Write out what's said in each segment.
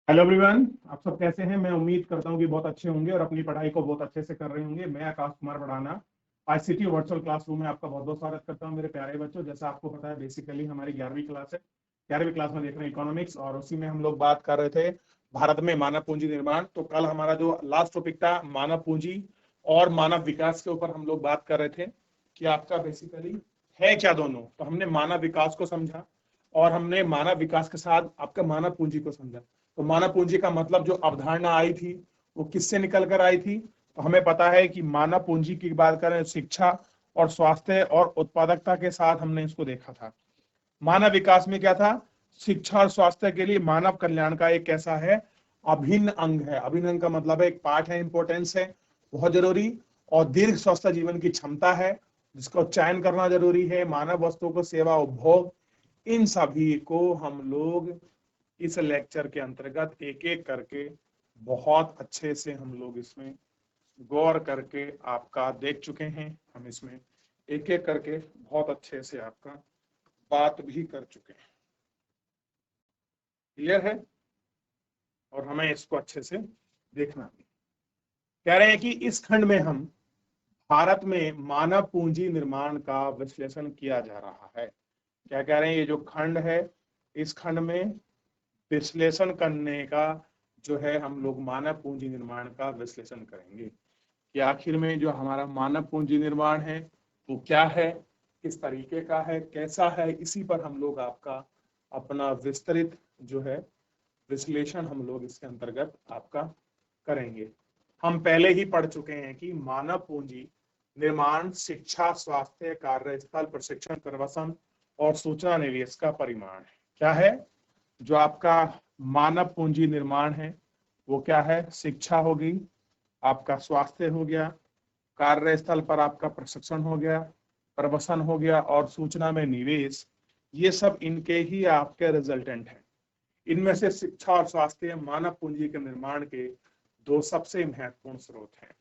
Hello everyone, आप सब कैसे हैं। मैं उम्मीद करता हूं कि बहुत अच्छे होंगे और अपनी पढ़ाई को बहुत अच्छे से कर रहे होंगे। मैं आकाश कुमार बढ़ाना आईसीटी वर्चुअल क्लासरूम में आपका बहुत बहुत स्वागत करता हूं। मेरे प्यारे बच्चों, जैसा आपको पता है, बेसिकली हमारी 11वीं क्लास है। 11वीं क्लास में देख रहे हैं इकोनॉमिक्स, और उसी में हम लोग बात कर रहे थे भारत में मानव पूंजी निर्माण। तो कल हमारा जो लास्ट टॉपिक था मानव पूंजी और मानव विकास के ऊपर हम लोग बात कर रहे थे कि आपका बेसिकली है क्या दोनों। तो हमने मानव विकास को समझा और हमने मानव विकास के साथ आपका मानव पूंजी को समझा। तो मानव पूंजी का मतलब जो अवधारणा आई थी वो किससे निकल कर आई थी। तो हमें पता है कि मानव पूंजी की बात करें, शिक्षा और स्वास्थ्य और उत्पादकता के साथ हमने इसको देखा था। मानव विकास में क्या था, शिक्षा और स्वास्थ्य के लिए मानव कल्याण का एक कैसा है, अभिन्न अंग है। अभिन्न अंग का मतलब है एक पार्ट है, इंपॉर्टेंस है, बहुत जरूरी। और दीर्घ स्वस्थ जीवन की क्षमता है, जिसको चयन करना जरूरी है। मानव वस्तुओं को सेवा उपभोग, इन सभी को हम लोग इस लेक्चर के अंतर्गत एक एक करके बहुत अच्छे से हम लोग इसमें गौर करके आपका देख चुके हैं। हम इसमें एक एक करके बहुत अच्छे से आपका बात भी कर चुके हैं। क्लियर है, और हमें इसको अच्छे से देखना भी। कह रहे हैं कि इस खंड में हम भारत में मानव पूंजी निर्माण का विश्लेषण किया जा रहा है। क्या कह रहे हैं, ये जो खंड है, इस खंड में विश्लेषण करने का जो है, हम लोग मानव पूंजी निर्माण का विश्लेषण करेंगे कि आखिर में जो हमारा मानव पूंजी निर्माण है वो क्या है, किस तरीके का है, कैसा है। इसी पर हम लोग आपका अपना विस्तृत जो है विश्लेषण हम लोग इसके अंतर्गत आपका करेंगे। हम पहले ही पढ़ चुके हैं कि मानव पूंजी निर्माण शिक्षा, स्वास्थ्य, कार्यस्थल, प्रशिक्षण, प्रवसन और सूचना निवेश का परिमाण है। क्या है जो आपका मानव पूंजी निर्माण है, वो क्या है, शिक्षा होगी, आपका स्वास्थ्य हो गया, कार्यस्थल पर आपका प्रशिक्षण हो गया, प्रवसन हो गया, और सूचना में निवेश। ये सब इनके ही आपके रिजल्टेंट हैं। इनमें से शिक्षा और स्वास्थ्य मानव पूंजी के निर्माण के दो सबसे महत्वपूर्ण स्रोत हैं।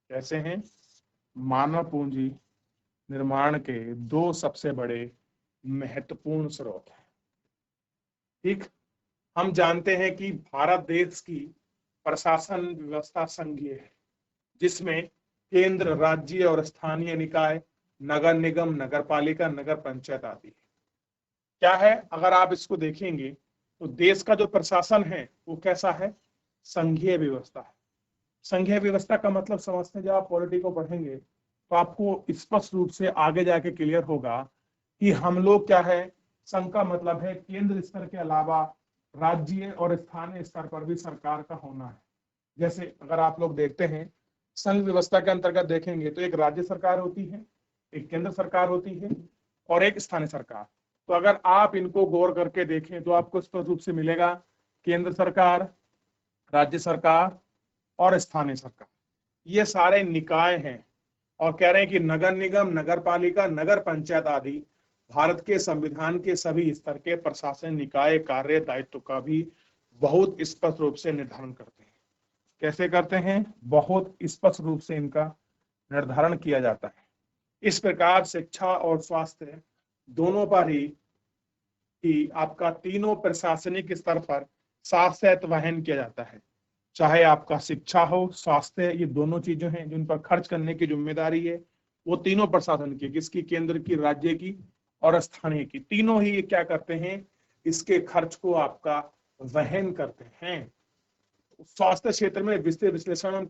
कैसे हैं, मानव पूंजी निर्माण के दो सबसे बड़े महत्वपूर्ण स्रोत हैं। ठीक, हम जानते हैं कि भारत देश की प्रशासन व्यवस्था संघीय है, जिसमें केंद्र, राज्य और स्थानीय निकाय, नगर निगम, नगर पालिका, नगर पंचायत आदि है। क्या है, अगर आप इसको देखेंगे तो देश का जो प्रशासन है वो कैसा है, संघीय व्यवस्था है। संघीय व्यवस्था का मतलब समझते हैं, जब आप पॉलिटी को पढ़ेंगे तो आपको स्पष्ट रूप से आगे जाके क्लियर होगा कि हम लोग क्या है, संघ का मतलब है केंद्र स्तर के अलावा राज्य और स्थानीय स्तर पर भी सरकार का होना है। जैसे अगर आप लोग देखते हैं, संघ व्यवस्था के अंतर्गत देखेंगे तो एक राज्य सरकार होती है, एक केंद्र सरकार होती है और एक स्थानीय सरकार। तो अगर आप इनको गौर करके देखें तो आपको स्पष्ट रूप से मिलेगा केंद्र सरकार, राज्य सरकार और स्थानीय सरकार, ये सारे निकाय हैं। और कह रहे हैं कि नगर निगम, नगर पालिका, नगर पंचायत आदि भारत के संविधान के सभी स्तर के प्रशासन निकाय कार्य दायित्व का भी बहुत स्पष्ट रूप से निर्धारण करते हैं। कैसे करते हैं, बहुत स्पष्ट रूप से इनका निर्धारण किया जाता है। इस प्रकार शिक्षा और स्वास्थ्य दोनों पर ही आपका तीनों प्रशासनिक स्तर पर साथ वहन किया जाता है। चाहे आपका शिक्षा हो, स्वास्थ्य, ये दोनों चीजें हैं जिन पर खर्च करने की जिम्मेदारी है वो तीनों प्रशासन की, किसकी, केंद्र की, राज्य की और स्थानीय की। तीनों ही ये क्या करते हैं, इसके खर्च को आपका वहन करते हैं। स्वास्थ्य क्षेत्र में विस्तृत विश्लेषण हम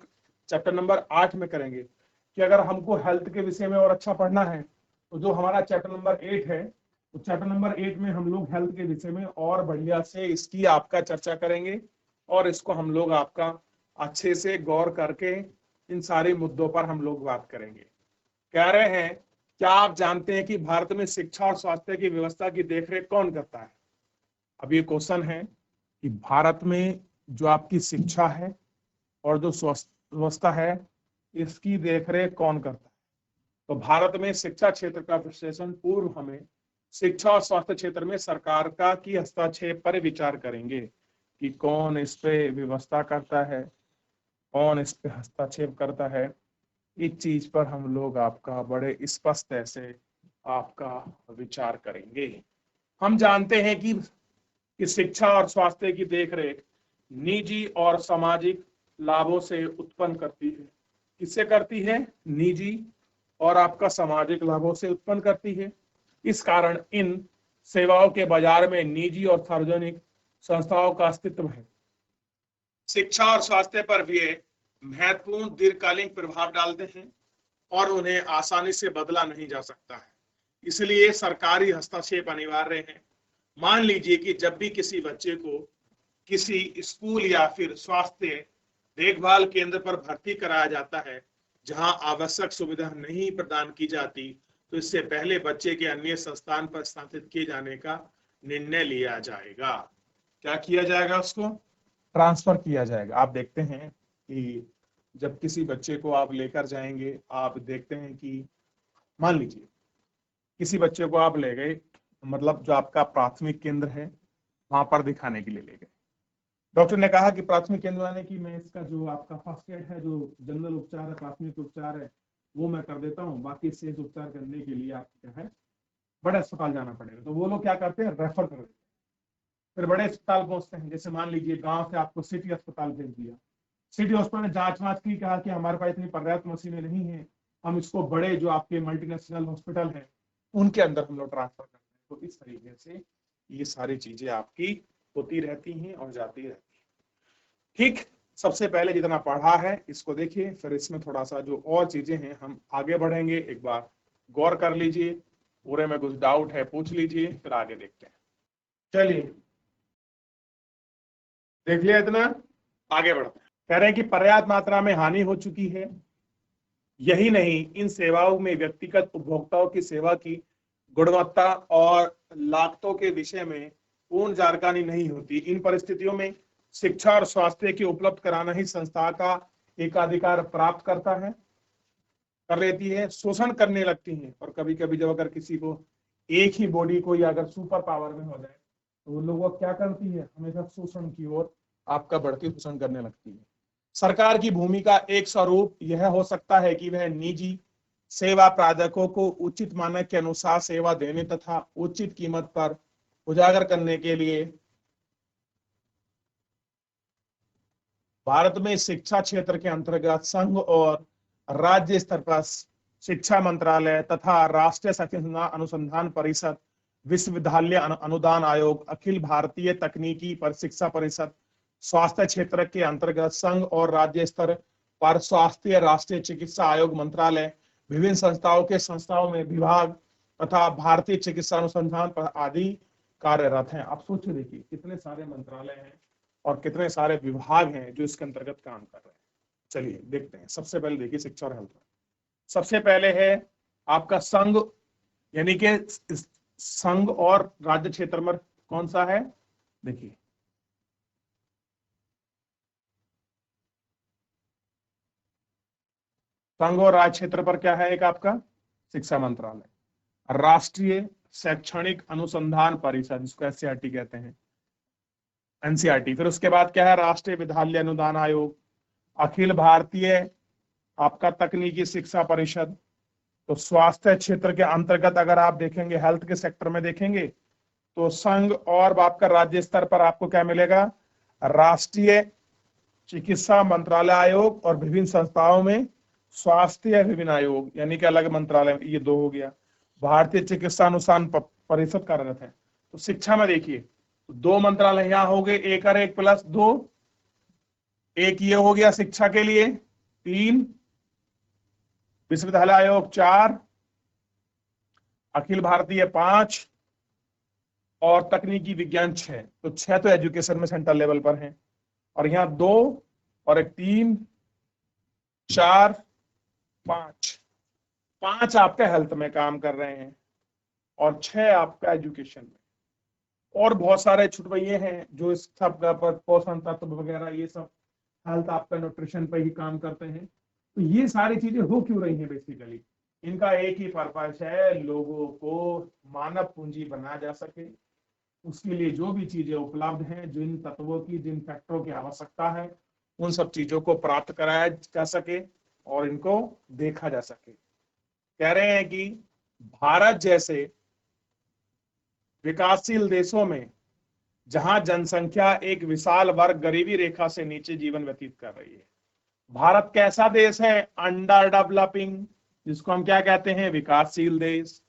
चैप्टर नंबर 8 में करेंगे कि अगर हमको हेल्थ के विषय में और अच्छा पढ़ना है तो जो हमारा चैप्टर नंबर 8 है, तो चैप्टर नंबर 8 में हम लोग हेल्थ के विषय में और बढ़िया से इसकी आपका चर्चा करेंगे और इसको हम लोग आपका अच्छे से गौर करके इन सारे मुद्दों पर हम लोग बात करेंगे। कह रहे हैं, क्या आप जानते हैं कि भारत में शिक्षा और स्वास्थ्य की व्यवस्था की देखरेख कौन करता है। अब ये क्वेश्चन है कि भारत में जो आपकी शिक्षा है और जो स्वास्थ्य व्यवस्था है, इसकी देखरेख कौन करता है। तो भारत में शिक्षा क्षेत्र का विश्लेषण पूर्व हमें शिक्षा और स्वास्थ्य क्षेत्र में सरकार का की हस्तक्षेप पर विचार करेंगे कि कौन इस पे व्यवस्था करता है, कौन इस पे हस्तक्षेप करता है। इस चीज पर हम लोग आपका बड़े स्पष्ट ऐसे आपका विचार करेंगे। हम जानते हैं कि शिक्षा और स्वास्थ्य की देखरेख निजी और सामाजिक लाभों से उत्पन्न करती है। किससे करती है? निजी और आपका सामाजिक लाभों से उत्पन्न करती है। इस कारण इन सेवाओं के बाजार में निजी और सार्वजनिक संस्थाओं का अस्तित्व है। शिक्षा और स्वास्थ्य पर भी महत्वपूर्ण दीर्घकालीन प्रभाव डालते हैं और उन्हें आसानी से बदला नहीं जा सकता है, इसलिए सरकारी हस्तक्षेप अनिवार्य है। मान लीजिए कि जब भी किसी बच्चे को किसी स्कूल या फिर स्वास्थ्य देखभाल केंद्र पर भर्ती कराया जाता है जहां आवश्यक सुविधा नहीं प्रदान की जाती, तो इससे पहले बच्चे के अन्य संस्थान पर स्थानांतरित किए जाने का निर्णय लिया जाएगा। क्या किया जाएगा? उसको ट्रांसफर किया जाएगा। आप देखते हैं कि जब किसी बच्चे को आप लेकर जाएंगे, आप देखते हैं कि मान लीजिए किसी बच्चे को आप ले गए, मतलब जो आपका प्राथमिक केंद्र है वहां पर दिखाने के लिए ले गए। डॉक्टर ने कहा कि प्राथमिक केंद्र आने की मैं इसका जो आपका फर्स्ट एड है, जो जनरल उपचार है, प्राथमिक उपचार है, वो मैं कर देता हूँ, बाकी शेष उपचार करने के लिए आपको क्या है, बड़े अस्पताल जाना पड़ेगा। तो वो लोग क्या करते हैं? रेफर कर देते हैं। फिर बड़े अस्पताल पहुंचते हैं। जैसे मान लीजिए गांव से आपको सिटी अस्पताल भेज दिया, सिटी हॉस्पिटल में जांच वाँच की, कहा कि हमारे पास इतनी पर्याप्त मशीनें नहीं है, हम इसको बड़े जो आपके मल्टीनेशनल हॉस्पिटल है उनके अंदर हम लोग ट्रांसफर करते हैं। तो इस तरीके से ये सारी चीजें आपकी होती रहती हैं और जाती रहती हैं। ठीक, सबसे पहले जितना पढ़ा है इसको देखिए, फिर इसमें थोड़ा सा जो और चीजें हैं हम आगे बढ़ेंगे। एक बार गौर कर लीजिए, पूरे में कुछ डाउट है पूछ लीजिए, फिर आगे देखते हैं। चलिए देख लिया इतना, आगे बढ़ते हैं। कह रहे हैं कि पर्याप्त मात्रा में हानि हो चुकी है। यही नहीं, इन सेवाओं में व्यक्तिगत उपभोक्ताओं की सेवा की गुणवत्ता और लागतों के विषय में पूर्ण जानकारी नहीं होती। इन परिस्थितियों में शिक्षा और स्वास्थ्य की उपलब्ध कराना ही संस्था का एकाधिकार प्राप्त करता है, कर लेती है। शोषण करने लगती हैं, और कभी कभी जब अगर किसी को एक ही बॉडी को या अगर सुपर पावर में हो जाए तो वो लोग क्या करती है? हमेशा शोषण की ओर आपका बढ़ती शोषण करने लगती है। सरकार की भूमिका एक स्वरूप यह हो सकता है कि वह निजी सेवा प्रापकों को उचित मानक के अनुसार सेवा देने तथा उचित कीमत पर उजागर करने के लिए भारत में शिक्षा क्षेत्र के अंतर्गत संघ और राज्य स्तर पर शिक्षा मंत्रालय तथा राष्ट्रीय शिक्षा अनुसंधान परिषद, विश्वविद्यालय अनुदान आयोग, अखिल भारतीय तकनीकी शिक्षा परिषद, स्वास्थ्य क्षेत्र के अंतर्गत संघ और राज्य स्तर पर स्वास्थ्य राष्ट्रीय चिकित्सा आयोग मंत्रालय, विभिन्न संस्थाओं में विभाग तथा भारतीय चिकित्सा अनुसंधान पर आदि कार्यरत हैं। आप सोचिए, देखिए कितने सारे मंत्रालय हैं और कितने सारे विभाग हैं जो इसके अंतर्गत काम कर रहे हैं। चलिए देखते हैं। सबसे पहले देखिए शिक्षा और हेल्थ। सबसे पहले है आपका संघ, यानी कि संघ और राज्य क्षेत्र में कौन सा है? देखिए संघ और राज्य क्षेत्र पर क्या है? एक आपका शिक्षा मंत्रालय, राष्ट्रीय शैक्षणिक अनुसंधान परिषद, जिसको एससीईआरटी कहते हैं, एनसीईआरटी। फिर उसके बाद क्या है? राष्ट्रीय विद्यालय अनुदान आयोग, अखिल भारतीय आपका तकनीकी शिक्षा परिषद। तो स्वास्थ्य क्षेत्र के अंतर्गत अगर आप देखेंगे, हेल्थ के सेक्टर में देखेंगे तो संघ और आपका राज्य स्तर पर आपको क्या मिलेगा? राष्ट्रीय चिकित्सा मंत्रालय आयोग और विभिन्न संस्थाओं में स्वास्थ्य विभिन्न आयोग, यानी कि अलग मंत्रालय, ये दो हो गया। भारतीय चिकित्सा अनुसंधान परिषद कार्यरत है। तो शिक्षा में देखिए दो मंत्रालय यहां हो गए, एक और एक प्लस दो, एक ये हो गया शिक्षा के लिए, 3 विश्वविद्यालय आयोग, 4 अखिल भारतीय, 5 और तकनीकी विज्ञान, 6। तो 6 तो एजुकेशन में सेंट्रल लेवल पर हैं, और यहाँ 2 और एक 3 4 5 आपका हेल्थ में काम कर रहे हैं और 6 आपका एजुकेशन में। और बहुत सारे छुटवैये हैं जो इस सब पर पोषण तत्व वगैरह ये सब हेल्थ आपका न्यूट्रिशन पे ही काम करते हैं। तो ये सारी चीजें हो क्यों रही हैं? बेसिकली इनका एक ही पर्पस है, लोगों को मानव पूंजी बनाया जा सके, उसके लिए जो भी चीजें उपलब्ध हैं, जिन तत्वों की, जिन फैक्टरों की आवश्यकता है, उन सब चीजों को प्राप्त कराया जा सके और इनको देखा जा सके। कह रहे हैं कि भारत जैसे विकासशील देशों में जहां जनसंख्या एक विशाल वर्ग गरीबी रेखा से नीचे जीवन व्यतीत कर रही है। भारत कैसा देश है? अंडर डेवलपिंग, जिसको हम क्या कहते हैं? विकासशील देश।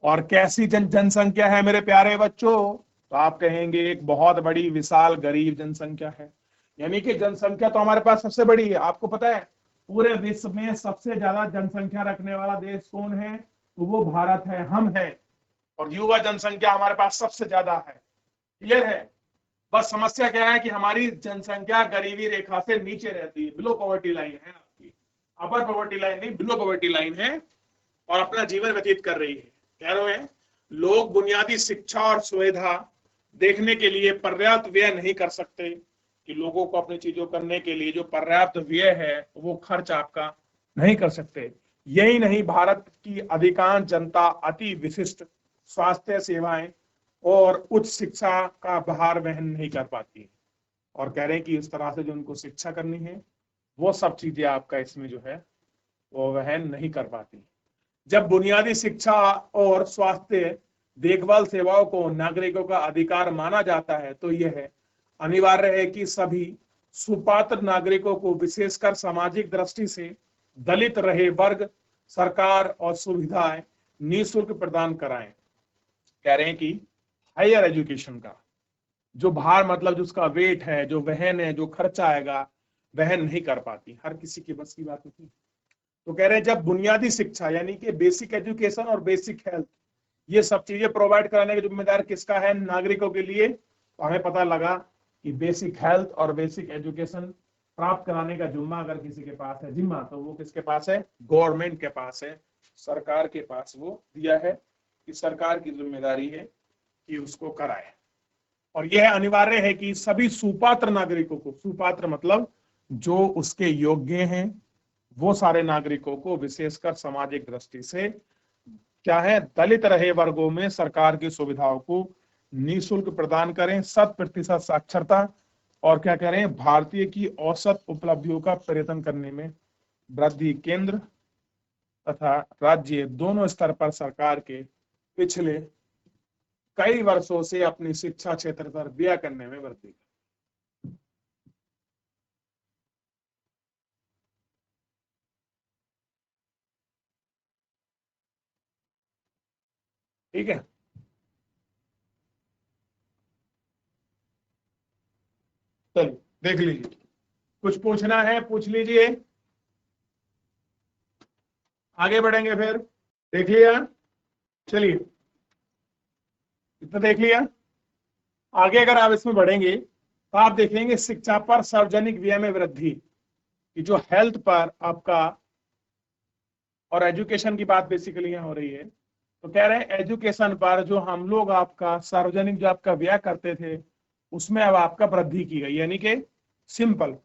और कैसी जनसंख्या है मेरे प्यारे बच्चों? तो आप कहेंगे एक बहुत बड़ी विशाल गरीब जनसंख्या है। यानी कि जनसंख्या तो हमारे पास सबसे बड़ी है। आपको पता है पूरे विश्व में सबसे ज्यादा जनसंख्या रखने वाला देश कौन है? तो वो भारत है, हम है। और युवा जनसंख्या हमारे पास सबसे ज्यादा है। क्लियर है? बस समस्या क्या है कि हमारी जनसंख्या गरीबी रेखा से नीचे रहती है, बिलो पॉवर्टी लाइन है आपकी। अपर पॉवर्टी लाइन नहीं, बिलो पॉवर्टी लाइन है, और अपना जीवन व्यतीत कर रही है। कह रहे हैं लोग बुनियादी शिक्षा और सुविधा देखने के लिए पर्याप्त व्यय नहीं कर सकते, कि लोगों को अपनी चीजों करने के लिए जो पर्याप्त व्यय है वो खर्च आपका नहीं कर सकते। यही नहीं, भारत की अधिकांश जनता अति विशिष्ट स्वास्थ्य सेवाएं और उच्च शिक्षा का भार वहन नहीं कर पाती। और कह रहे हैं कि इस तरह से जो उनको शिक्षा करनी है वो सब चीजें आपका इसमें जो है वो वहन नहीं कर पाती। जब बुनियादी शिक्षा और स्वास्थ्य देखभाल सेवाओं को नागरिकों का अधिकार माना जाता है तो यह अनिवार्य है कि सभी सुपात्र नागरिकों को, विशेषकर सामाजिक दृष्टि से दलित रहे वर्ग, सरकार और सुविधाएं निःशुल्क प्रदान कराएं। कह रहे हैं कि हायर एजुकेशन का जो भार, मतलब जो उसका वेट है, जो वहन है, जो खर्चा आएगा, वहन नहीं कर पाती, हर किसी की बस की बात नहीं। तो कह रहे हैं जब बुनियादी शिक्षा यानी कि बेसिक एजुकेशन और बेसिक हेल्थ, ये सब चीजें प्रोवाइड कराने की जिम्मेदार किसका है? नागरिकों के लिए। तो हमें पता लगा कि बेसिक हेल्थ और बेसिक एजुकेशन प्राप्त कराने का जिम्मा अगर किसी के पास है, जिम्मा, तो वो किसके पास है? गवर्नमेंट के पास है, सरकार के पास वो दिया है कि सरकार की जिम्मेदारी है कि उसको कराए। और यह अनिवार्य है कि सभी सुपात्र नागरिकों को, सुपात्र मतलब जो उसके योग्य हैं, वो सारे नागरिकों को, विशेषकर सामाजिक दृष्टि से क्या है, दलित रहे वर्गों में सरकार की सुविधाओं को निःशुल्क प्रदान करें, 100% साक्षरता, और क्या करें, भारतीय की औसत उपलब्धियों का पर्यटन करने में वृद्धि। केंद्र तथा राज्य दोनों स्तर पर सरकार के पिछले कई वर्षों से अपनी शिक्षा क्षेत्र पर व्यय करने में वृद्धि। ठीक है, चलिए देख लीजिए, कुछ पूछना है पूछ लीजिए, आगे बढ़ेंगे फिर। देख लिया? चलिए, इतना देख लिया। आगे अगर आप इसमें बढ़ेंगे तो आप देखेंगे शिक्षा पर सार्वजनिक व्यय में वृद्धि, कि जो हेल्थ पर आपका और एजुकेशन की बात बेसिकली यहाँ हो रही है। तो कह रहे हैं एजुकेशन पर जो हम लोग आपका सार्वजनिक जो आपका व्यय करते थे उसमें अब आपका वृद्धि की गई। यानी कि सिंपल,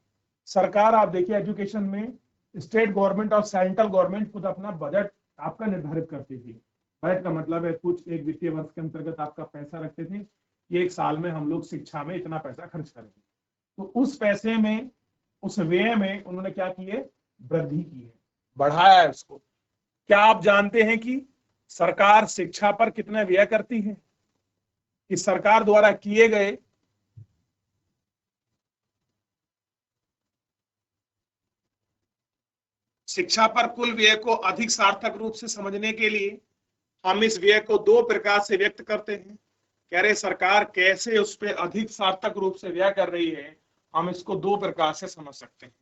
सरकार, आप देखिए एजुकेशन में स्टेट गवर्नमेंट और सेंट्रल गवर्नमेंट खुद अपना बजट आपका निर्धारित करती थी। बजट का मतलब है कुछ एक वित्तीय वर्ष के अंतर्गत आपका पैसा रखते थे कि एक साल में हम लोग शिक्षा में इतना पैसा खर्च करेंगे। तो उस पैसे में, उस व्यय में उन्होंने क्या की है? वृद्धि की है, बढ़ाया है उसको। क्या आप जानते हैं कि सरकार शिक्षा पर कितना व्यय करती है? कि सरकार द्वारा किए गए शिक्षा पर कुल व्यय को अधिक सार्थक रूप से समझने के लिए हम इस व्यय को दो प्रकार से व्यक्त करते हैं। कह रहे सरकार कैसे उस पर अधिक सार्थक रूप से व्यय कर रही है, हम इसको दो प्रकार से समझ सकते हैं।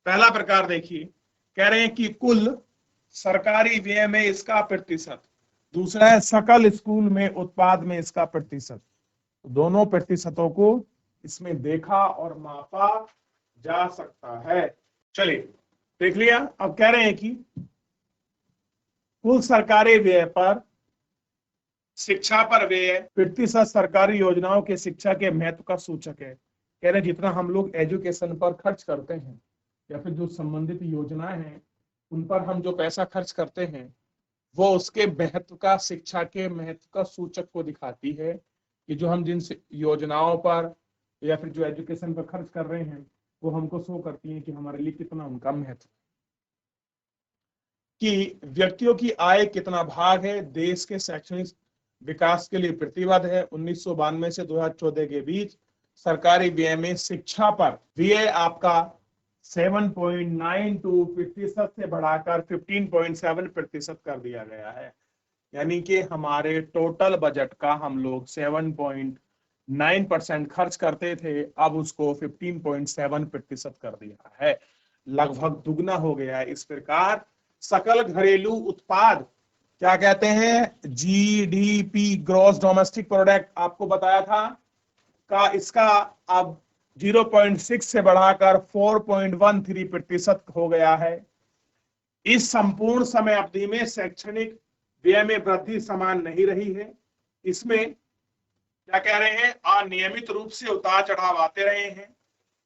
पहला प्रकार देखिए, कह रहे हैं कि कुल सरकारी व्यय में इसका प्रतिशत, दूसरा है सकल स्कूल में उत्पाद में इसका प्रतिशत। दोनों प्रतिशतों को इसमें देखा और मापा जा सकता है। चलिए देख लिया। अब कह रहे हैं कि कुल सरकारी व्यय पर शिक्षा पर व्यय प्रतिशत सरकारी योजनाओं के शिक्षा के महत्व का सूचक है। कह रहे जितना हम लोग एजुकेशन पर खर्च करते हैं या फिर जो संबंधित योजनाएं हैं उन पर हम जो पैसा खर्च करते हैं वो उसके महत्व का, शिक्षा के महत्व का सूचक को दिखाती है, कि जो हम जिन योजनाओं पर या फिर जो एजुकेशन पर खर्च कर रहे हैं वो हमको शो करती है कि हमारे लिए कितना उनका महत्व, कि व्यक्तियों की आय कितना भाग है देश के शैक्षणिक विकास के लिए प्रतिबद्ध है। 1992 से 2014 के बीच सरकारी व्यय में शिक्षा पर व्यय आपका 7.92% से बढ़ाकर 15.7% कर दिया गया है। यानी कि हमारे टोटल बजट का हम लोग 7.9% खर्च करते थे, अब उसको 15.7% कर दिया है, लगभग दुगना हो गया है। इस प्रकार सकल घरेलू उत्पाद, क्या कहते हैं, जीडीपी, ग्रॉस डोमेस्टिक प्रोडक्ट, आपको बताया था का, इसका अब 0.6 से बढ़ाकर 4.13% हो गया है। इस संपूर्ण समय अवधि में शैक्षणिक व्यय में वृद्धि समान नहीं रही है। इसमें क्या कह रहे हैं, अनियमित रूप से उतार चढ़ाव आते रहे हैं।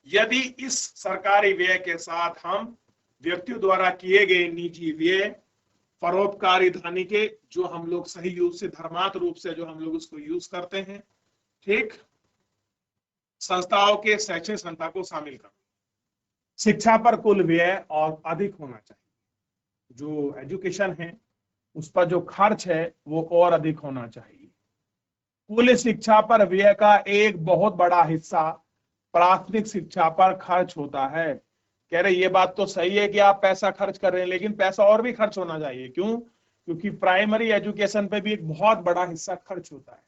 यदि इस सरकारी व्यय के साथ हम व्यक्तियों द्वारा किए गए निजी व्यय, परोपकारी धन के, जो हम लोग सही रूप से, धर्मार्थ रूप से जो हम लोग उसको यूज करते हैं, ठीक, संस्थाओं के शैक्षणिक संस्था को शामिल कर, शिक्षा पर कुल व्यय और अधिक होना चाहिए। जो एजुकेशन है उस पर जो खर्च है वो और अधिक होना चाहिए। कुल शिक्षा पर व्यय का एक बहुत बड़ा हिस्सा प्राथमिक शिक्षा पर खर्च होता है। कह रहे ये बात तो सही है कि आप पैसा खर्च कर रहे हैं, लेकिन पैसा और भी खर्च होना चाहिए। क्यों? क्योंकि प्राइमरी एजुकेशन पे भी एक बहुत बड़ा हिस्सा खर्च होता है।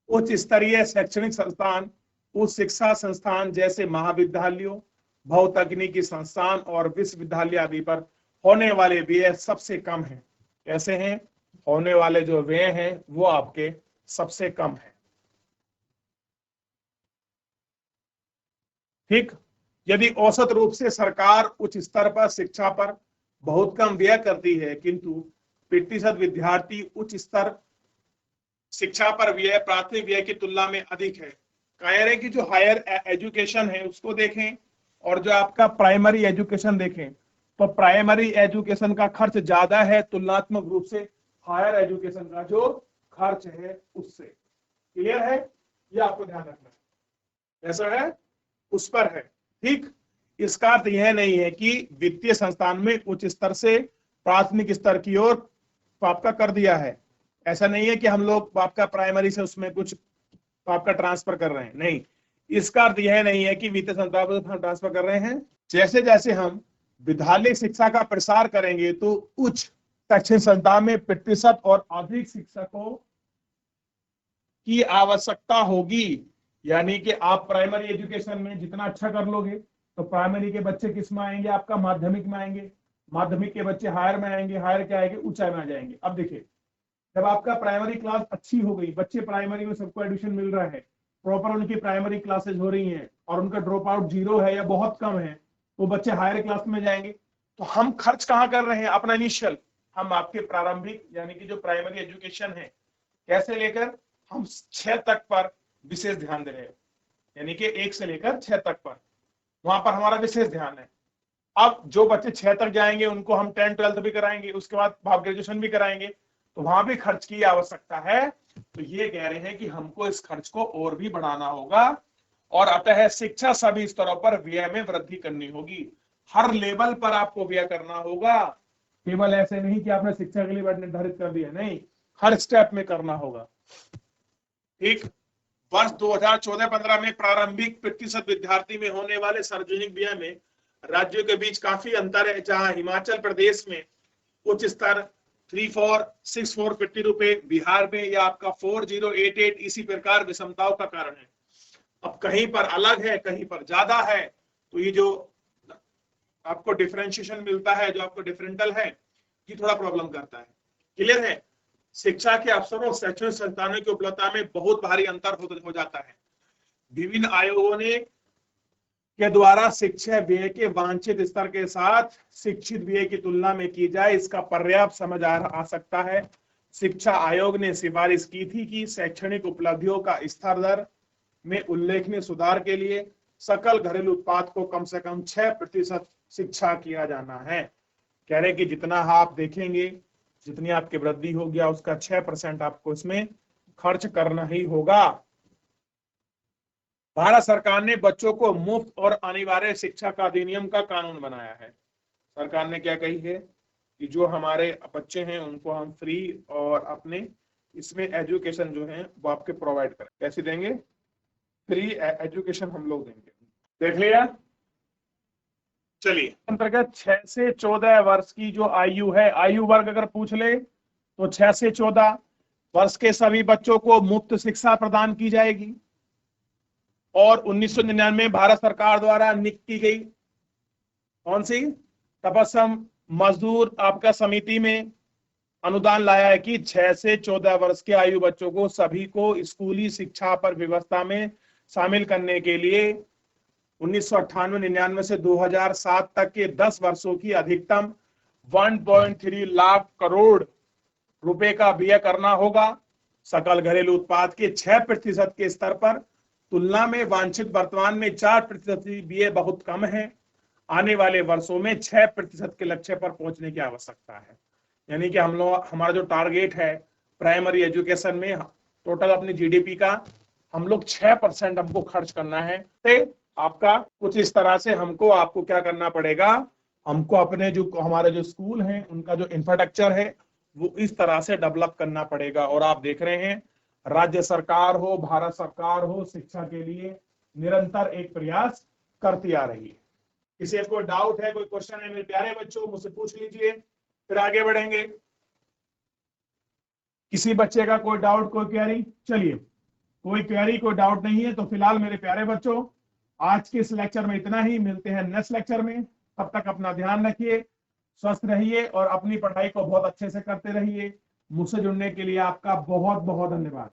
उच्च स्तरीय शैक्षणिक संस्थान, उच्च शिक्षा संस्थान जैसे महाविद्यालयों, बहुतकनीकी संस्थान और विश्वविद्यालय आदि पर होने वाले व्यय सबसे कम है। कैसे हैं? होने वाले जो व्यय हैं वो आपके सबसे कम है। ठीक, यदि औसत रूप से सरकार उच्च स्तर पर शिक्षा पर बहुत कम व्यय करती है, किंतु प्रतिशत विद्यार्थी उच्च स्तर शिक्षा पर व्यय प्राथमिक व्यय की तुलना में अधिक है। कह रहे कि जो हायर एजुकेशन है उसको देखें और जो आपका प्राइमरी एजुकेशन देखें, तो प्राइमरी एजुकेशन का खर्च ज्यादा है तुलनात्मक रूप से हायर एजुकेशन का जो खर्च है उससे। क्लियर है? ये आपको ध्यान रखना है, ऐसा है उस पर है। ठीक, इसका अर्थ यह नहीं है कि वित्तीय संस्थान में उच्च स्तर से प्राथमिक स्तर की ओर आपका कर दिया है। ऐसा नहीं है कि हम लोग आपका प्राइमरी से उसमें कुछ आपका ट्रांसफर कर रहे हैं, नहीं। इसका अर्थ यह नहीं है कि वित्तीय संस्थान पर ट्रांसफर कर रहे हैं। जैसे जैसे हम विद्यालय शिक्षा का प्रसार करेंगे तो उच्च शैक्षणिक संस्थान में प्रतिशत और अधिक शिक्षकों की आवश्यकता होगी। यानी कि आप प्राइमरी एजुकेशन में जितना अच्छा कर लोगे तो प्राइमरी के बच्चे किस में आएंगे, आपका माध्यमिक में आएंगे, माध्यमिक के बच्चे हायर में आएंगे, हायर के आएंगे ऊंचाई में आ जाएंगे। अब देखिए, जब आपका प्राइमरी क्लास अच्छी हो गई, बच्चे प्राइमरी में सबको एडमिशन मिल रहा है, प्रॉपर उनकी प्राइमरी क्लासेज हो रही हैं और उनका ड्रॉप आउट 0 है या बहुत कम है, तो बच्चे हायर क्लास में जाएंगे। तो हम खर्च कहाँ कर रहे हैं? अपना इनिशियल, हम आपके प्रारंभिक यानी कि जो प्राइमरी एजुकेशन है, कैसे लेकर हम 6 तक पर विशेष ध्यान दे रहे हैं, यानी कि 1 से लेकर 6 तक पर, वहां पर हमारा विशेष ध्यान है। अब जो बच्चे 6 तक जाएंगे उनको हम 10, 12 भी कराएंगे, उसके बाद आप ग्रेजुएशन भी कराएंगे, तो वहां भी खर्च की आवश्यकता है। तो ये कह रहे हैं कि हमको इस खर्च को और भी बढ़ाना होगा और अतः शिक्षा सभी स्तरों पर व्यय में वृद्धि करनी होगी। हर लेवल पर आपको व्यय करना होगा, केवल ऐसे नहीं कि आपने शिक्षा के लिए बजट निर्धारित कर दिया, नहीं, हर स्टेप में करना होगा। ठीक, वर्ष 2014-15 में प्रारंभिक प्रतिशत विद्यार्थी में होने वाले सार्वजनिक व्यय में राज्यों के बीच काफी अंतर है। जहां हिमाचल प्रदेश में उच्च स्तर 3464 रुपए, बिहार में या आपका 4088, इसी प्रकार विषमताओं का कारण है। अब कहीं पर अलग है, कहीं पर ज्यादा है, तो ये जो आपको डिफरेंशिएशन मिलता है, जो आपको डिफरेंटल है, ये थोड़ा प्रॉब्लम करता है। क्लियर है? शिक्षा के अवसरों, शैक्षणिक संस्थानों की उपलब्धता में बहुत भारी अंतर हो जाता है। विभिन्न आयोगों ने के द्वारा शिक्षा व्यय के वांछित स्तर के साथ शिक्षित व्यय की तुलना में की जाए, इसका पर्याप्त समझ आ सकता है। शिक्षा आयोग ने सिफारिश की थी कि शैक्षणिक उपलब्धियों का स्तर दर में उल्लेखनीय सुधार के लिए सकल घरेलू उत्पाद को कम से कम 6% शिक्षा किया जाना है। कह रहे कि जितना आप देखेंगे, जितनी आपकी वृद्धि हो गया उसका 6% आपको इसमें खर्च करना ही होगा। भारत सरकार ने बच्चों को मुफ्त और अनिवार्य शिक्षा का अधिनियम का कानून बनाया है। सरकार ने क्या कही है कि जो हमारे बच्चे हैं उनको हम फ्री और अपने इसमें एजुकेशन जो है वो आपके प्रोवाइड करें। कैसे देंगे? फ्री एजुकेशन हम लोग देंगे। देख लिया? चलिए, अंतर्गत 6 से 14 वर्ष की जो आयु है, आयु वर्ग अगर पूछ ले तो 6 से 14 वर्ष के सभी बच्चों को मुफ्त शिक्षा प्रदान की जाएगी। और 1999 भारत सरकार द्वारा नियुक्त की गई कौन सी तपस्म मजदूर आपका समिति में अनुदान लाया है कि 6 से 14 वर्ष के आयु बच्चों को सभी को स्कूली शिक्षा पर व्यवस्था में शामिल करने के लिए 1998-99 से 2007 तक के 10 वर्षों की अधिकतम 1.3 लाख करोड़ रुपए का व्यय करना होगा। सकल घरेलू उत्पाद के 6% के स्तर पर तुलना में वांछित वर्तमान में 4% व्यय बहुत कम है। आने वाले वर्षों में 6% के लक्ष्य पर पहुंचने की आवश्यकता है। यानी कि हम लोग, हमारा जो टारगेट है प्राइमरी एजुकेशन में टोटल अपनी जीडीपी का हम लोग 6% हमको खर्च करना है। तो आपका कुछ इस तरह से आपको क्या करना पड़ेगा, हमको अपने जो हमारे जो स्कूल हैं उनका जो इंफ्रास्ट्रक्चर है वो इस तरह से डेवलप करना पड़ेगा। और आप देख रहे हैं राज्य सरकार हो, भारत सरकार हो, शिक्षा के लिए निरंतर एक प्रयास करती आ रही है। किसी कोई डाउट है, कोई क्वेश्चन है मेरे प्यारे बच्चों, मुझसे पूछ लीजिए, फिर आगे बढ़ेंगे। किसी बच्चे का कोई डाउट, कोई क्वेरी? चलिए, कोई क्वेरी, कोई डाउट नहीं है तो फिलहाल मेरे प्यारे बच्चों आज के इस लेक्चर में इतना ही। मिलते हैं नेक्स्ट लेक्चर में। तब तक अपना ध्यान रखिए, स्वस्थ रहिए और अपनी पढ़ाई को बहुत अच्छे से करते रहिए। मुझसे जुड़ने के लिए आपका बहुत बहुत धन्यवाद।